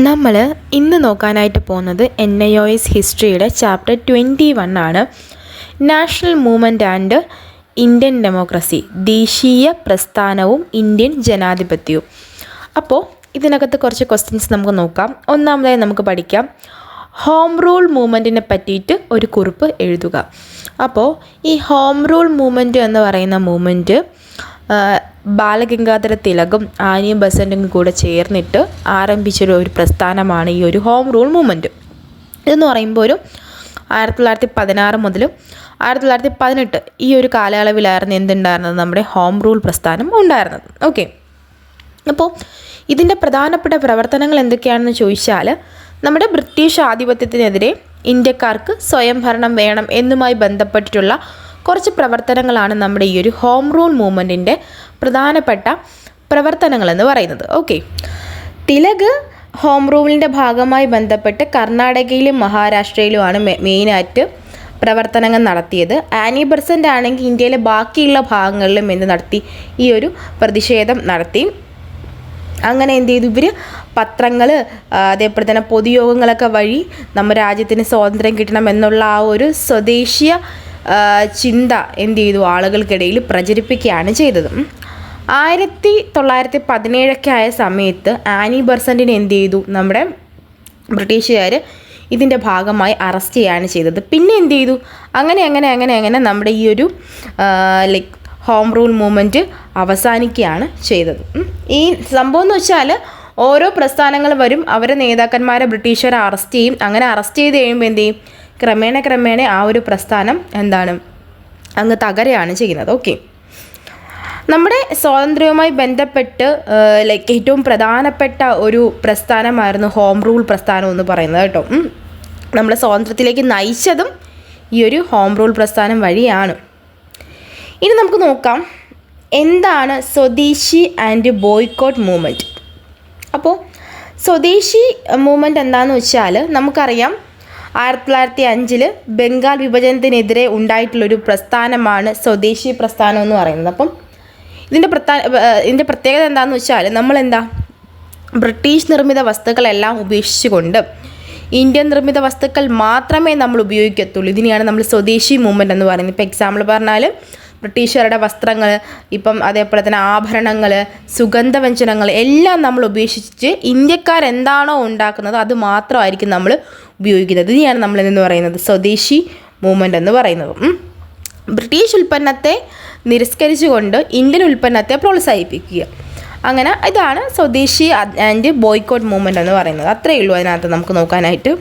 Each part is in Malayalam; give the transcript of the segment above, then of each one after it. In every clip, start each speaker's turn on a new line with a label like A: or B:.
A: നമ്മൾ ഇന്ന് നോക്കാനായിട്ട് പോകുന്നത് NIOS ഹിസ്റ്ററിയുടെ ചാപ്റ്റർ 21 ആണ്. National movement and Indian democracy, ദേശീയ പ്രസ്ഥാനവും ഇന്ത്യൻ ജനാധിപത്യവും. അപ്പോൾ ഇതിനകത്ത് കുറച്ച് ക്വസ്റ്റ്യൻസ് നമുക്ക് നോക്കാം. ഒന്നാമതായി നമുക്ക് പഠിക്കാം, ഹോം റൂൾ മൂവ്മെൻറ്റിനെ പറ്റിയിട്ട് ഒരു കുറിപ്പ് എഴുതുക. അപ്പോൾ ഈ ഹോം റൂൾ മൂവ്മെൻറ്റ് എന്ന് പറയുന്ന മൂവ്മെൻറ്റ് ബാലഗംഗാധര തിലകും ആനി ബസന്റും കൂടെ ചേർന്നിട്ട് ആരംഭിച്ചൊരു പ്രസ്ഥാനമാണ് ഈ ഒരു ഹോം റൂൾ മൂവ്മെൻറ്റ്. ഇതെന്ന് പറയുമ്പോൾ ഒരു 1916 മുതൽ 1918 ഈ ഒരു കാലയളവിലായിരുന്നു എന്തുണ്ടായിരുന്നത്, നമ്മുടെ ഹോം റൂൾ പ്രസ്ഥാനം ഉണ്ടായിരുന്നത്. ഓക്കെ, അപ്പോൾ ഇതിൻ്റെ പ്രധാനപ്പെട്ട പ്രവർത്തനങ്ങൾ എന്തൊക്കെയാണെന്ന് ചോദിച്ചാൽ, നമ്മുടെ ബ്രിട്ടീഷ് ആധിപത്യത്തിനെതിരെ ഇന്ത്യക്കാർക്ക് സ്വയം ഭരണം വേണം എന്നുമായി ബന്ധപ്പെട്ടിട്ടുള്ള കുറച്ച് പ്രവർത്തനങ്ങളാണ് നമ്മുടെ ഈ ഒരു ഹോം റൂൾ മൂവ്മെൻറ്റിൻ്റെ പ്രധാനപ്പെട്ട പ്രവർത്തനങ്ങളെന്ന് പറയുന്നത്. ഓക്കെ, തിലക് ഹോം റൂളിൻ്റെ ഭാഗമായി ബന്ധപ്പെട്ട് കർണാടകയിലും മഹാരാഷ്ട്രയിലുമാണ് മെയിനായിട്ട് പ്രവർത്തനങ്ങൾ നടത്തിയത്. ആനി ബസന്റ് ആണെങ്കിൽ ഇന്ത്യയിലെ ബാക്കിയുള്ള ഭാഗങ്ങളിലും നടത്തി ഈ ഒരു പ്രതിഷേധം നടത്തി. അങ്ങനെ എന്ത് ചെയ്തു, ഇവർ പത്രങ്ങൾ അതേപോലെ തന്നെ പൊതുയോഗങ്ങളൊക്കെ വഴി നമ്മുടെ രാജ്യത്തിന് സ്വാതന്ത്ര്യം കിട്ടണം എന്നുള്ള ആ ഒരു സ്വദേശീയ ചിന്ത എന്ത് ചെയ്തു, ആളുകൾക്കിടയിൽ പ്രചരിപ്പിക്കുകയാണ് ചെയ്തത്. 1917 ആയ സമയത്ത് ആനി ബസന്റിനെ എന്ത് ചെയ്തു, നമ്മുടെ ബ്രിട്ടീഷുകാർ ഇതിൻ്റെ ഭാഗമായി അറസ്റ്റ് ചെയ്യുകയാണ് ചെയ്തത്. പിന്നെ എന്ത് ചെയ്തു, അങ്ങനെ നമ്മുടെ ഈ ഒരു ഹോം റൂൾ മൂവ്മെൻറ്റ് അവസാനിക്കുകയാണ് ചെയ്തത്. ഈ സംഭവം എന്ന് വെച്ചാൽ ഓരോ പ്രസ്ഥാനങ്ങൾ വരും, അവരെ നേതാക്കന്മാരെ ബ്രിട്ടീഷുകാർ അറസ്റ്റ് ചെയ്യും. അങ്ങനെ അറസ്റ്റ് ചെയ്ത് കഴിയുമ്പോൾ എന്ത് ചെയ്യും, ക്രമേണ ആ ഒരു പ്രസ്ഥാനം അങ്ങ് തകരുകയാണ് ചെയ്യുന്നത്. ഓക്കെ, നമ്മുടെ സ്വാതന്ത്ര്യവുമായി ബന്ധപ്പെട്ട് ഏറ്റവും പ്രധാനപ്പെട്ട ഒരു പ്രസ്ഥാനമായിരുന്നു ഹോം റൂൾ പ്രസ്ഥാനം എന്ന് പറയുന്നത് കേട്ടോ. നമ്മുടെ സ്വാതന്ത്ര്യത്തിലേക്ക് നയിച്ചതും ഈ ഒരു ഹോം റൂൾ പ്രസ്ഥാനം വഴിയാണ്. ഇനി നമുക്ക് നോക്കാം, എന്താണ് സ്വദേശി ആൻഡ് ബോയ്ക്കോട്ട് മൂവ്മെൻറ്റ്. അപ്പോൾ സ്വദേശി മൂവ്മെൻറ്റ് എന്താണെന്ന് വെച്ചാൽ, നമുക്കറിയാം 1905 ബംഗാൾ വിഭജനത്തിനെതിരെ ഉണ്ടായിട്ടുള്ളൊരു പ്രസ്ഥാനമാണ് സ്വദേശി പ്രസ്ഥാനം എന്ന് പറയുന്നത്. അപ്പം ഇതിൻ്റെ പ്രത്യേകത എന്താണെന്ന് വെച്ചാൽ, ബ്രിട്ടീഷ് നിർമ്മിത വസ്തുക്കളെല്ലാം ഉപേക്ഷിച്ചുകൊണ്ട് ഇന്ത്യൻ നിർമ്മിത വസ്തുക്കൾ മാത്രമേ നമ്മൾ ഉപയോഗിക്കത്തുള്ളൂ. ഇതിനെയാണ് നമ്മൾ സ്വദേശി മൂവ്മെൻറ്റ് എന്ന് പറയുന്നത്. ഇപ്പോൾ എക്സാമ്പിൾ പറഞ്ഞാൽ ബ്രിട്ടീഷുകാരുടെ വസ്ത്രങ്ങൾ, ഇപ്പം അതേപോലെ തന്നെ ആഭരണങ്ങൾ, സുഗന്ധവ്യഞ്ജനങ്ങൾ എല്ലാം നമ്മൾ ഉപേക്ഷിച്ച് ഇന്ത്യക്കാരെന്താണോ ഉണ്ടാക്കുന്നത് അത് മാത്രമായിരിക്കും നമ്മൾ ഉപയോഗിക്കുന്നത്. ഇതിനെയാണ് നമ്മൾ എന്ന് പറയുന്നത് സ്വദേശി മൂവ്മെൻറ്റ് എന്ന് പറയുന്നത്. ബ്രിട്ടീഷ് ഉൽപ്പന്നത്തെ നിരസ്കരിച്ചുകൊണ്ട് ഇന്ത്യൻ ഉൽപ്പന്നത്തെ പ്രോത്സാഹിപ്പിക്കുക. അങ്ങനെ ഇതാണ് സ്വദേശി ആൻഡ് ബോയ്ക്കോട്ട് മൂവ്മെൻറ്റ് എന്ന് പറയുന്നത്. അത്രയേ ഉള്ളൂ അതിനകത്ത് നമുക്ക് നോക്കാനായിട്ട്.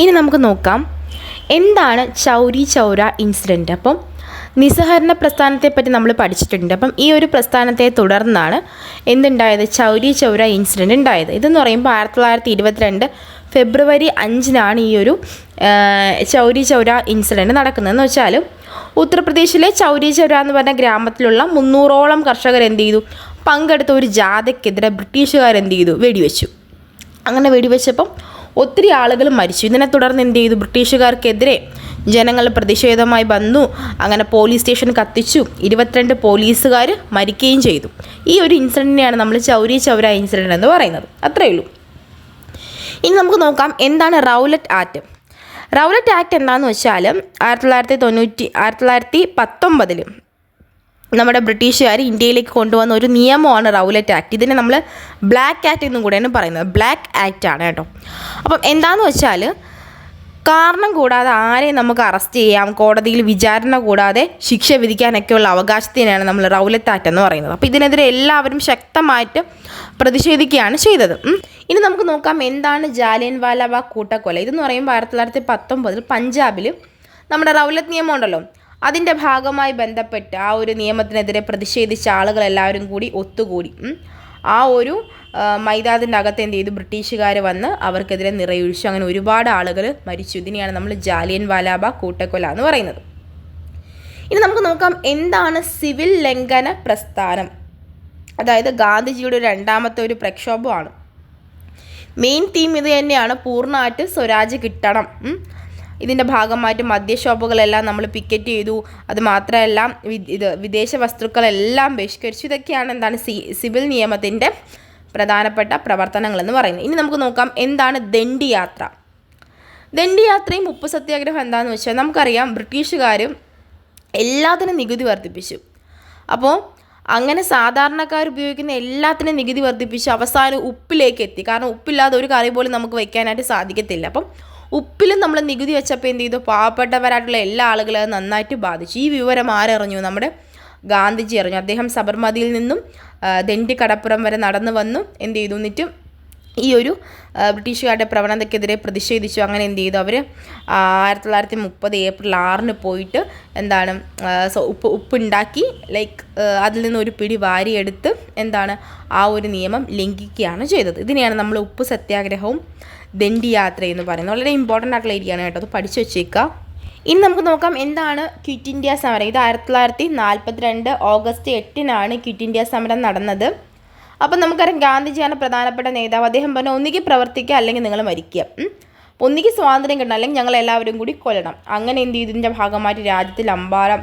A: ഇനി നമുക്ക് നോക്കാം, എന്താണ് ചൗരി ചൗര ഇൻസിഡൻറ്റ്. അപ്പം നിസ്സഹകരണ പ്രസ്ഥാനത്തെപ്പറ്റി നമ്മൾ പഠിച്ചിട്ടുണ്ട്. അപ്പം ഈ ഒരു പ്രസ്ഥാനത്തെ തുടർന്നാണ് എന്തുണ്ടായത്, ചൗരി ചൗര ഇൻസിഡൻറ്റ് ഉണ്ടായത്. ഇതെന്ന് പറയുമ്പോൾ 1922 ഫെബ്രുവരി 5 ഈ ഒരു ചൗരി ചൗര ഇൻസിഡൻറ്റ് നടക്കുന്നതെന്ന് വെച്ചാൽ, ഉത്തർപ്രദേശിലെ ചൗരി ചൗര എന്ന് പറഞ്ഞ ഗ്രാമത്തിലുള്ള 300ഓളം കർഷകർ എന്ത് ചെയ്തു, പങ്കെടുത്ത ഒരു ജാഥയ്ക്കെതിരെ ബ്രിട്ടീഷുകാർ എന്ത് ചെയ്തു, വെടിവെച്ചു. അങ്ങനെ വെടിവെച്ചപ്പം ഒത്തിരി ആളുകൾ മരിച്ചു. ഇതിനെ തുടർന്ന് എന്ത് ചെയ്തു, ബ്രിട്ടീഷുകാർക്കെതിരെ ജനങ്ങൾ പ്രതിഷേധമായി വന്നു. അങ്ങനെ പോലീസ് സ്റ്റേഷൻ കത്തിച്ചു, 22 പോലീസുകാർ മരിക്കുകയും ചെയ്തു. ഈ ഒരു ഇൻസിഡൻറ്റിനെയാണ് നമ്മൾ ചൗരി ചൗര ഇൻസിഡൻറ്റ് എന്ന് പറയുന്നത്. അത്രയേ ഉള്ളൂ. ഇനി നമുക്ക് നോക്കാം, എന്താണ് റൗലറ്റ് ആക്ട്. റൗലറ്റ് ആക്ട് എന്താണെന്ന് വെച്ചാൽ 1919 നമ്മുടെ ബ്രിട്ടീഷുകാർ ഇന്ത്യയിലേക്ക് കൊണ്ടുവന്ന ഒരു നിയമമാണ് റൗലറ്റ് ആക്ട്. ഇതിനെ നമ്മൾ ബ്ലാക്ക് ആക്ട് എന്നും കൂടെയാണ് പറയുന്നത്. ബ്ലാക്ക് ആക്ട് ആണ് കേട്ടോ. അപ്പം എന്താണെന്ന് വെച്ചാൽ, കാരണം കൂടാതെ ആരെയും നമുക്ക് അറസ്റ്റ് ചെയ്യാം, കോടതിയിൽ വിചാരണ കൂടാതെ ശിക്ഷ വിധിക്കാനൊക്കെയുള്ള അവകാശത്തിനാണ് നമ്മൾ റൗലറ്റ് ആക്ട് എന്ന് പറയുന്നത്. അപ്പോൾ ഇതിനെതിരെ എല്ലാവരും ശക്തമായിട്ട് പ്രതിഷേധിക്കുകയാണ് ചെയ്തത്. ഇനി നമുക്ക് നോക്കാം, എന്താണ് ജാലിയൻ വാലാബാഗ് കൂട്ടക്കൊല. ഇതെന്ന് പറയുമ്പോൾ 1919 പഞ്ചാബിൽ നമ്മുടെ റൗലറ്റ് നിയമം ഉണ്ടല്ലോ, അതിൻ്റെ ഭാഗമായി ബന്ധപ്പെട്ട് ആ ഒരു നിയമത്തിനെതിരെ പ്രതിഷേധിച്ച ആളുകളെല്ലാവരും കൂടി ഒത്തുകൂടി ആ ഒരു മൈതാനത്തിൻ്റെ അകത്ത് എന്ത് ചെയ്തു, ബ്രിട്ടീഷുകാർ വന്ന് അവർക്കെതിരെ നിറയൊഴിച്ചു. അങ്ങനെ ഒരുപാട് ആളുകൾ മരിച്ചു. ഇതിനെയാണ് നമ്മൾ ജാലിയൻ വാലാബാഗ് കൂട്ടക്കൊല എന്ന് പറയുന്നത്. ഇനി നമുക്ക് നോക്കാം, എന്താണ് സിവിൽ ലംഘന പ്രസ്ഥാനം. അതായത് ഗാന്ധിജിയുടെ രണ്ടാമത്തെ ഒരു പ്രക്ഷോഭമാണ്. മെയിൻ തീം ഇത് തന്നെയാണ്, പൂർണ്ണമായിട്ട് സ്വരാജ് കിട്ടണം. ഇതിൻ്റെ ഭാഗമായിട്ട് മദ്യഷോപ്പുകളെല്ലാം നമ്മൾ പിക്കറ്റ് ചെയ്തു. അത് മാത്രമല്ല വിദേശ വസ്തുക്കളെല്ലാം ബഹിഷ്കരിച്ചു. ഇതൊക്കെയാണ് സിവിൽ നിയമത്തിൻ്റെ പ്രധാനപ്പെട്ട പ്രവർത്തനങ്ങളെന്ന് പറയുന്നത്. ഇനി നമുക്ക് നോക്കാം എന്താണ് ദണ്ഡി യാത്ര. ദണ്ഡി യാത്രയും ഉപ്പ് സത്യാഗ്രഹം എന്താണെന്ന് വെച്ചാൽ നമുക്കറിയാം ബ്രിട്ടീഷുകാർ എല്ലാത്തിനും നികുതി വർദ്ധിപ്പിച്ചു. അപ്പോൾ അങ്ങനെ സാധാരണക്കാർ ഉപയോഗിക്കുന്ന എല്ലാത്തിനും നികുതി വർദ്ധിപ്പിച്ച് അവസാനം ഉപ്പിലേക്ക് എത്തി. കാരണം ഉപ്പില്ലാതെ ഒരു കറി പോലും നമുക്ക് വയ്ക്കാനായിട്ട് സാധിക്കത്തില്ല. അപ്പം ഉപ്പിലും നമ്മൾ നികുതി വെച്ചപ്പോൾ എന്ത് ചെയ്തു, പാവപ്പെട്ടവരായിട്ടുള്ള എല്ലാ ആളുകളെയും നന്നായിട്ട് ബാധിച്ചു. ഈ വിവരം ആരറിഞ്ഞു? നമ്മുടെ ഗാന്ധിജി അറിഞ്ഞു. അദ്ദേഹം സബർമതിയിൽ നിന്നും ദണ്ഡി കടപ്പുറം വരെ നടന്നു വന്നു എന്ത് ചെയ്തു, എന്നിട്ട് ഈ ഒരു ബ്രിട്ടീഷുകാരുടെ പ്രവണതയ്ക്കെതിരെ പ്രതിഷേധിച്ചു. അങ്ങനെ എന്ത് ചെയ്തു, അവർ 1930 ഏപ്രിൽ 6 പോയിട്ട് എന്താണ് ഉപ്പുണ്ടാക്കി അതിൽ നിന്ന് ഒരു പിടി വാരിയെടുത്ത് എന്താണ് ആ ഒരു നിയമം ലംഘിക്കുകയാണ് ചെയ്തത്. ഇതിനെയാണ് നമ്മൾ ഉപ്പ് സത്യാഗ്രഹവും ദണ്ഡി യാത്രയെന്ന് പറയുന്നത്. വളരെ ഇമ്പോർട്ടൻ്റ് ആയിട്ടുള്ള ഏരിയയാണ് കേട്ടോ, അത് പഠിച്ചു വെച്ചേക്കുക. ഇനി നമുക്ക് നോക്കാം എന്താണ് ക്വിറ്റ് ഇന്ത്യ സമരം. ഇത് 1942 ഓഗസ്റ്റ് 8 ക്വിറ്റ് ഇന്ത്യ സമരം നടന്നത്. അപ്പം നമുക്കറിയാം ഗാന്ധിജിയാണ് പ്രധാനപ്പെട്ട നേതാവ്. അദ്ദേഹം പറഞ്ഞു ഒന്നുകിൽ പ്രവർത്തിക്കുക അല്ലെങ്കിൽ നിങ്ങൾ മരിക്കുക, ഒന്നുകിൽ സ്വാതന്ത്ര്യം കിട്ടണം അല്ലെങ്കിൽ ഞങ്ങൾ എല്ലാവരും കൂടി കൊല്ലണം. അങ്ങനെ എന്ത് ചെയ്തു, ഇതിൻ്റെ ഭാഗമായിട്ട് രാജ്യത്തിൽ അമ്പാരം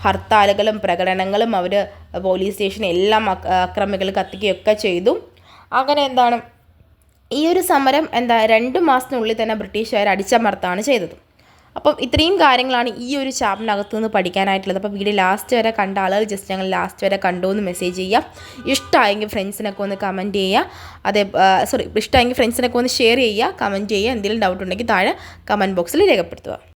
A: ഹർത്താലുകളും പ്രകടനങ്ങളും അവർ പോലീസ് സ്റ്റേഷൻ എല്ലാം അക്രമികൾ കത്തിക്കുകയൊക്കെ ചെയ്തു. അങ്ങനെ എന്താണ് ഈ ഒരു സമരം 2 മാസത്തിനുള്ളിൽ തന്നെ ബ്രിട്ടീഷുകാർ അടിച്ചമർത്താണ് ചെയ്തത്. അപ്പം ഇത്രയും കാര്യങ്ങളാണ് ഈ ഒരു ചാപ്റ്ററിനകത്ത് നിന്ന് പഠിക്കാനായിട്ടുള്ളത്. അപ്പോൾ വീഡിയോ ലാസ്റ്റ് വരെ കണ്ട ആളുകൾ ജസ്റ്റ് ഞങ്ങൾ ലാസ്റ്റ് വരെ കണ്ടു എന്ന് മെസ്സേജ് ചെയ്യുക. ഇഷ്ടമായെങ്കിൽ ഫ്രണ്ട്സിനൊക്കെ ഒന്ന് കമൻറ്റ് ചെയ്യുക. ഇഷ്ടമായെങ്കിൽ ഫ്രണ്ട്സിനൊക്കെ ഒന്ന് ഷെയർ ചെയ്യുക, കമൻറ്റ് ചെയ്യുക. എന്തെങ്കിലും ഡൗട്ട് ഉണ്ടെങ്കിൽ താഴെ കമൻറ്റ് ബോക്സിൽ രേഖപ്പെടുത്തുക.